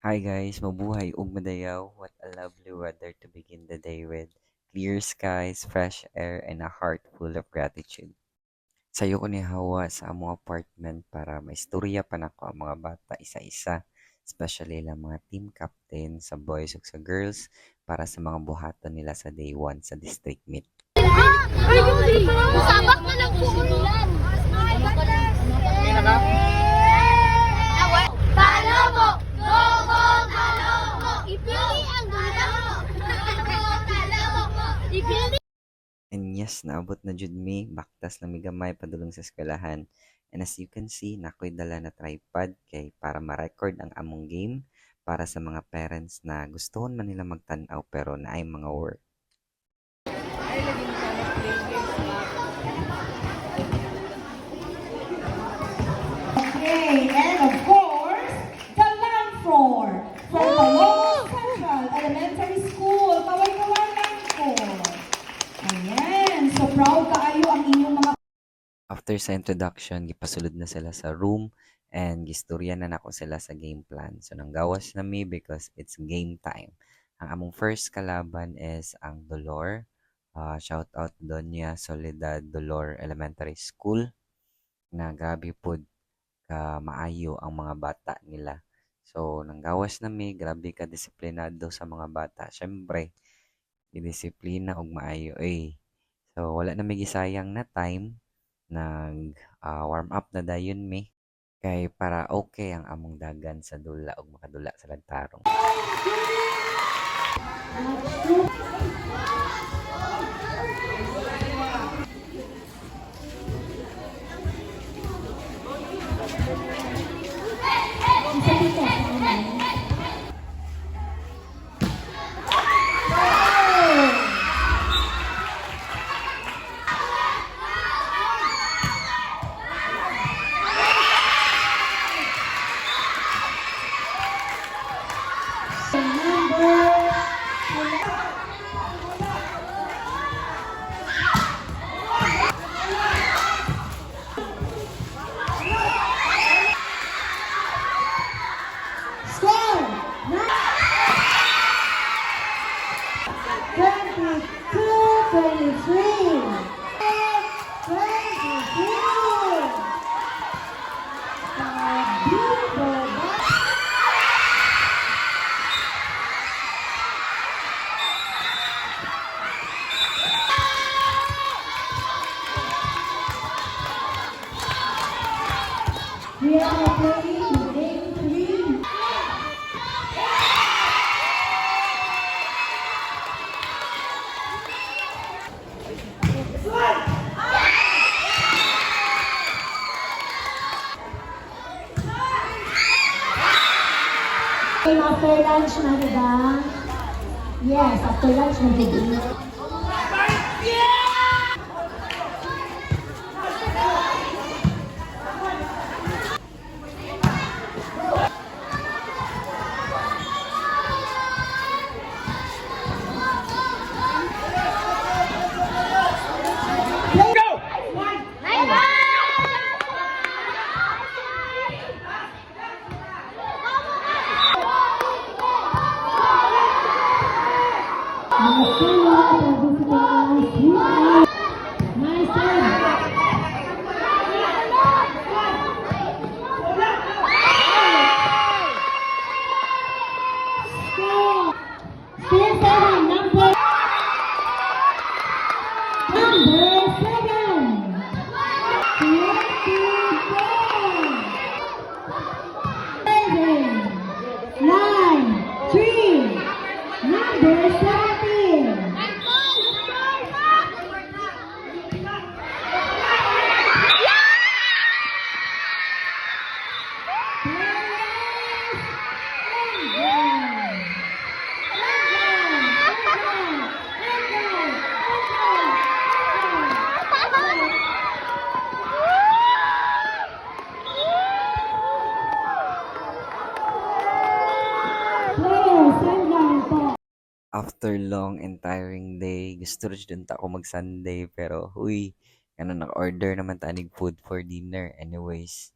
Hi guys, mabuhay ug madayaw. What a lovely weather to begin the day with. Clear skies, fresh air, and a heart full of gratitude. Sayo ko ni Hawa sa among apartment para maistorya pa nako ang mga bata isa-isa. Especially lang mga team captain sa boys ug sa girls para sa mga buhaton nila sa day 1 sa district meet. Sabak na lang po ulan. Talomo! Go, go, talomo! Ipili ang talomo! Talomo! Ipili! And yes, naabot na jud mi, baktas na mi gamay padulong sa eskwelahan. And as you can see, nakoy dala na tripod kay para ma-record ang among game para sa mga parents na gustohon man nila magtan-aw pero naay mga work. Okay, and of course, the land floor from Paloma Central Elementary School. Kaway-kaway land floor. Ayan, so proud kaayo ang inyong mga After sa introduction, gipasulod na sila sa room and gistorya na nako sila sa game plan. So nanggawas na mi because it's game time. Ang among first kalaban is ang Dolor. Shout out Doña Soledad Dolor Elementary School na grabe pod ka maayo ang mga bata nila. So nanggawas na mi, grabe ka disiplinado sa mga bata. Syempre, disiplina og maayo So wala na may gisayang na time, nag warm up na dayon mi kay para okay ang among dagan sa dula ug makadula sa lantarong. score 22-23. 23. We are playing game 3. After lunch na, diba? Yes, after lunch na, diba? Number 17. After long and tiring day, gusto rin dun ta ako mag-Sunday pero huy, naka-order naman ta ning food for dinner. Anyways,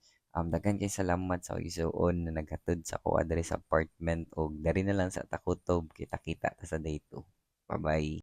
Daghan kay salamat sa igsuon na naghatod sa ko adre sa apartment og dari na lang sa Takutob kita-kita ta sa day 2. Bye-bye.